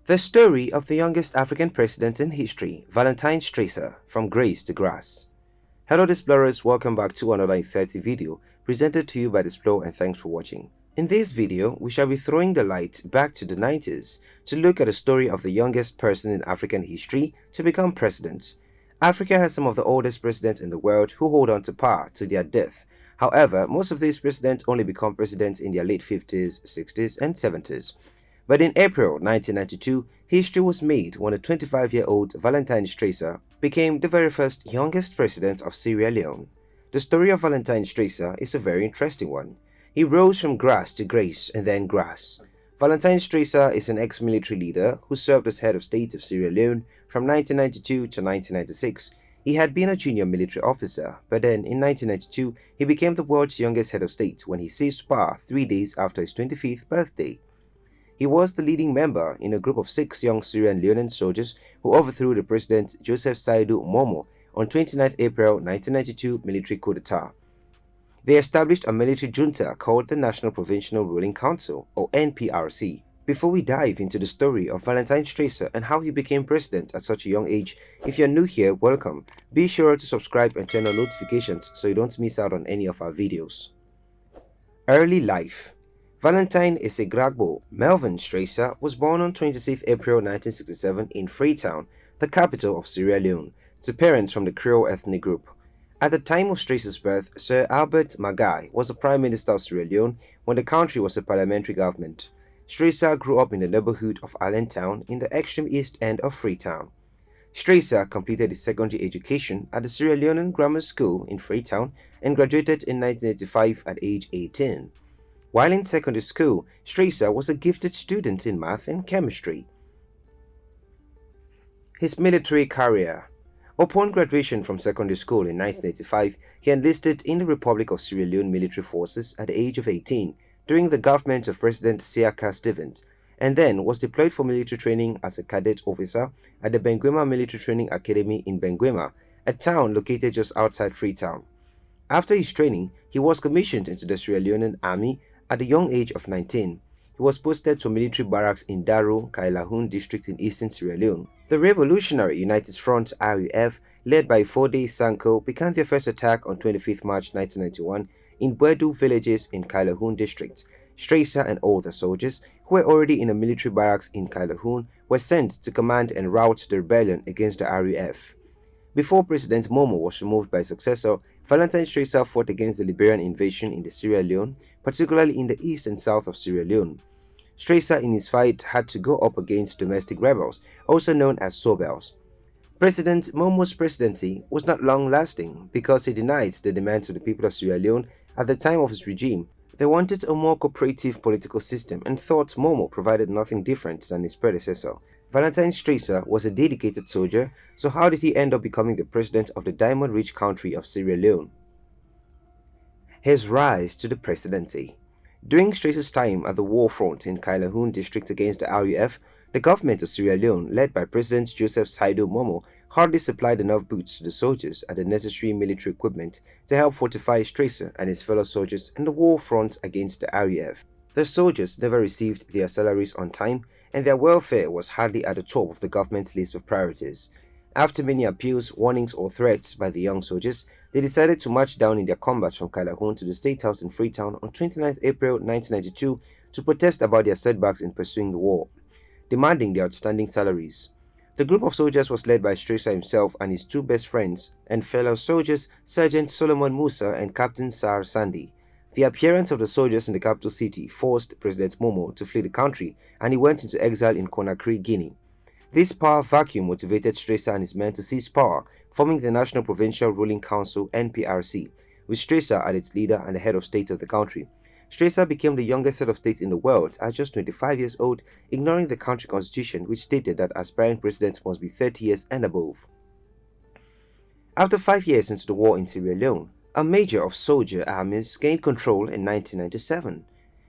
The story of the youngest African president in history, Valentine from grace to grass. Hello explorers, welcome back to another exciting video presented to you by Explore and thanks for watching. In this video, we shall be throwing the light back to the 90s to look at the story of the youngest person in African history to become president. Africa has some of the oldest presidents in the world who hold on to power to their death. However, most of these presidents only become presidents in their late 50s, 60s, and 70s. But in April 1992, history was made when a 25-year-old Valentine became the very first youngest president of Sierra Leone. The story of Valentine is a very interesting one. He rose from grass to grace and then grass. Valentine is an ex-military leader who served as head of state of Sierra Leone from 1992 to 1996. He had been a junior military officer, but then in 1992, he became the world's youngest head of state when he seized power 3 days after his 25th birthday. He was the leading member in a group of 6 young Sierra Leonean soldiers who overthrew the president Joseph Saidu Momo on 29 April 1992 military coup d'etat. They established a military junta called the National Provincial Ruling Council, or NPRC. Before we dive into the story of Valentine and how he became president at such a young age, if you're new here, welcome. Be sure to subscribe and turn on notifications so you don't miss out on any of our videos. Early life. Valentine Esegragbo Melvin Strasser was born on 26 April 1967 in Freetown, the capital of Sierra Leone, to parents from the Creole ethnic group. At the time of Strasser's birth, Sir Albert Magai was the Prime Minister of Sierra Leone when the country was a parliamentary government. Strasser grew up in the neighborhood of Allentown in the extreme east end of Freetown. Strasser completed his secondary education at the Sierra Leonean Grammar School in Freetown and graduated in 1985 at age 18. While in secondary school, Strasser was a gifted student in math and chemistry. His military career. Upon graduation from secondary school in 1985, he enlisted in the Republic of Sierra Leone military forces at the age of 18 during the government of President Siaka Stevens, and then was deployed for military training as a cadet officer at the Benguema Military Training Academy in Benguema, a town located just outside Freetown. After his training, he was commissioned into the Sierra Leonean Army at the young age of 19. He was posted to a military barracks in Daro, Kailahun district in eastern Sierra Leone. The Revolutionary United Front RUF, led by Fode Sanko, began their first attack on 25 March 1991 in Bwedu villages in Kailahun district. Strasser and all the soldiers, who were already in a military barracks in Kailahun, were sent to command and rout the rebellion against the RUF. Before President Momo was removed by his successor, Valentine Strasser fought against the Liberian invasion in the Sierra Leone, particularly in the east and south of Sierra Leone. Strasser in his fight had to go up against domestic rebels, also known as Sobels. President Momo's presidency was not long-lasting because he denied the demands of the people of Sierra Leone at the time of his regime. They wanted a more cooperative political system and thought Momo provided nothing different than his predecessor. Valentine Strasser was a dedicated soldier, so how did he end up becoming the president of the diamond-rich country of Sierra Leone? His rise to the presidency. During Strasser's time at the war front in Kailahun district against the RUF, the government of Sierra Leone, led by President Joseph Saidu Momo, hardly supplied enough boots to the soldiers and the necessary military equipment to help fortify Strasser and his fellow soldiers in the war front against the RUF. The soldiers never received their salaries on time, and their welfare was hardly at the top of the government's list of priorities. After many appeals, warnings, or threats by the young soldiers, they decided to march down in their combat from Kailahun to the State House in Freetown on 29 April 1992 to protest about their setbacks in pursuing the war, demanding their outstanding salaries. The group of soldiers was led by Strasser himself and his 2 best friends and fellow soldiers, Sergeant Solomon Musa and Captain Sar Sandi. The appearance of the soldiers in the capital city forced President Momo to flee the country, and he went into exile in Conakry, Guinea. This power vacuum motivated Strasser and his men to seize power, forming the National Provincial Ruling Council (NPRC), with Strasser as its leader and the head of state of the country. Strasser became the youngest head of state in the world at just 25 years old, ignoring the country constitution which stated that aspiring presidents must be 30 years and above. After 5 years into the war in Sierra Leone, a major of soldier armies gained control in 1997.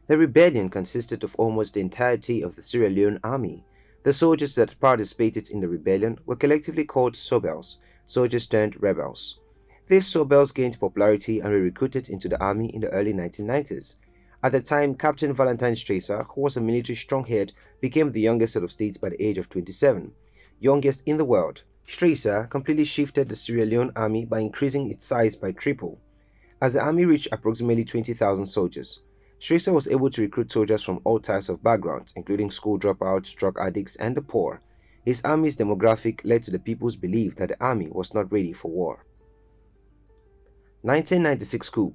The rebellion consisted of almost the entirety of the Sierra Leone army. The soldiers that participated in the rebellion were collectively called Sobels, soldiers turned rebels. These Sobels gained popularity and were recruited into the army in the early 1990s. At the time, Captain Valentine, who was a military stronghead, became the youngest head of state by the age of 27, youngest in the world. Strasser completely shifted the Sierra Leone army by increasing its size by triple. As the army reached approximately 20,000 soldiers, Strasser was able to recruit soldiers from all types of backgrounds, including school dropouts, drug addicts, and the poor. His army's demographic led to the people's belief that the army was not ready for war. 1996 coup.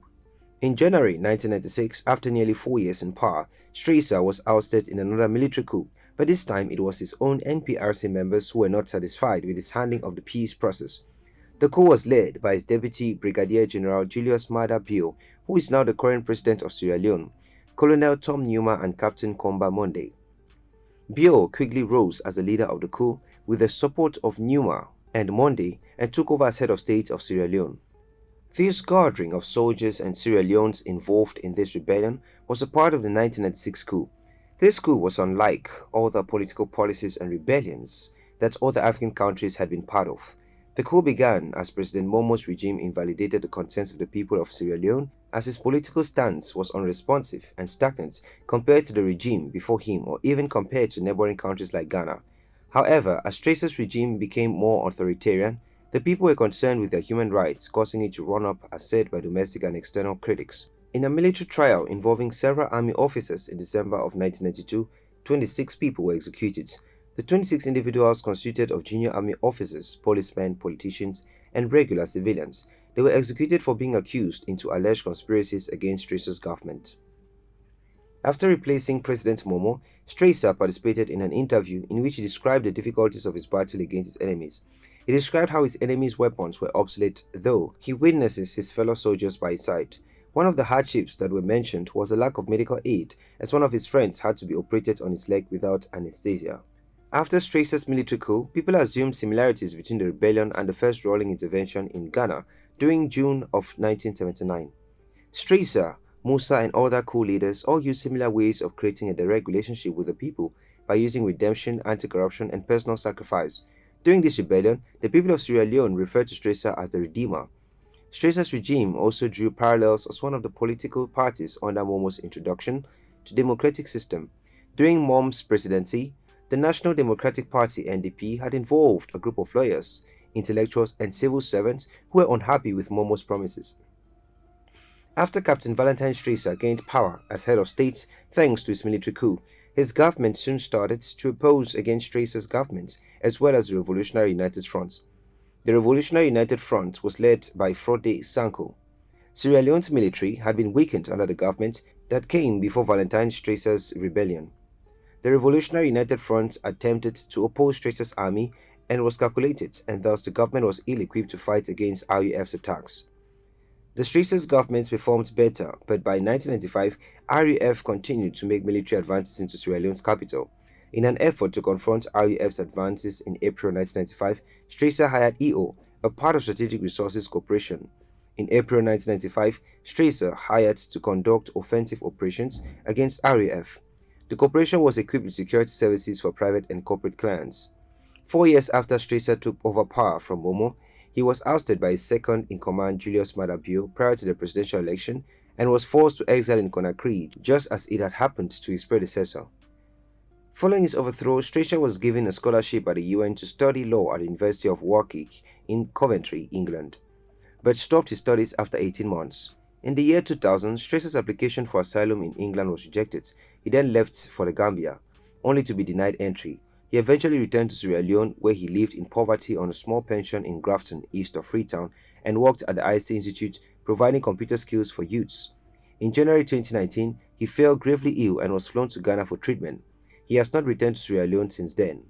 In January 1996, after nearly 4 years in power, Strasser was ousted in another military coup, but this time it was his own NPRC members who were not satisfied with his handling of the peace process. The coup was led by his deputy Brigadier General Julius Maada Bio, who is now the current president of Sierra Leone, Colonel Tom Newman and Captain Komba Monde. Bio quickly rose as the leader of the coup with the support of Newman and Monde and took over as head of state of Sierra Leone. This gathering of soldiers and Sierra Leoneans involved in this rebellion was a part of the 1996 coup. This coup was unlike other political policies and rebellions that other African countries had been part of. The coup began as President Momo's regime invalidated the concerns of the people of Sierra Leone, as his political stance was unresponsive and stagnant compared to the regime before him or even compared to neighboring countries like Ghana. However, as Strasser's regime became more authoritarian, the people were concerned with their human rights, causing it to run up, as said by domestic and external critics. In a military trial involving several army officers in December of 1992, 26 people were executed. The 26 individuals consisted of junior army officers, policemen, politicians, and regular civilians. They were executed for being accused into alleged conspiracies against Strasser's government. After replacing President Momo, Strasser participated in an interview in which he described the difficulties of his battle against his enemies. He described how his enemies' weapons were obsolete, though he witnesses his fellow soldiers by his side. One of the hardships that were mentioned was the lack of medical aid, as one of his friends had to be operated on his leg without anesthesia. After Strasser's military coup, people assumed similarities between the rebellion and the first rolling intervention in Ghana during June of 1979. Strasser, Musa, and other coup leaders all used similar ways of creating a direct relationship with the people by using redemption, anti-corruption, and personal sacrifice. During this rebellion, the people of Sierra Leone referred to Strasser as the Redeemer. Strasser's regime also drew parallels as one of the political parties under Momo's introduction to the democratic system. During Mom's presidency, the National Democratic Party (NDP) had involved a group of lawyers, intellectuals, and civil servants who were unhappy with Momo's promises. After Captain Valentine Strasser gained power as head of state thanks to his military coup, his government soon started to oppose against Strasser's government, as well as the Revolutionary United Front. The Revolutionary United Front was led by Frode Sanko. Sierra Leone's military had been weakened under the government that came before Valentine Strasser's rebellion. The Revolutionary United Front attempted to oppose Strasser's army and was calculated, and thus the government was ill-equipped to fight against RUF's attacks. The Strasser's government performed better, but by 1995, RUF continued to make military advances into Sierra Leone's capital. In an effort to confront RUF's advances in April 1995, Strasser hired EO, a part of Strategic Resources Corporation. In April 1995, Strasser hired to conduct offensive operations against RUF. The corporation was equipped with security services for private and corporate clients. 4 years after Strasser took over power from Momo, he was ousted by his second-in-command Julius Maada Bio prior to the presidential election and was forced to exile in Conakry, just as it had happened to his predecessor. Following his overthrow, Strasser was given a scholarship by the UN to study law at the University of Warwick in Coventry, England, but stopped his studies after 18 months. In the year 2000, Strasser's application for asylum in England was rejected. He then left for the Gambia, only to be denied entry. He eventually returned to Sierra Leone, where he lived in poverty on a small pension in Grafton, east of Freetown, and worked at the IC Institute, providing computer skills for youths. In January 2019, he fell gravely ill and was flown to Ghana for treatment. He has not returned to Sierra Leone since then.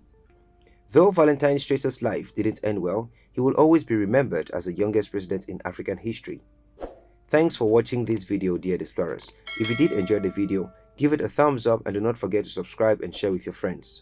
Though Valentine Strasser's life didn't end well, he will always be remembered as the youngest president in African history. Thanks for watching this video, dear explorers. If you did enjoy the video, give it a thumbs up and do not forget to subscribe and share with your friends.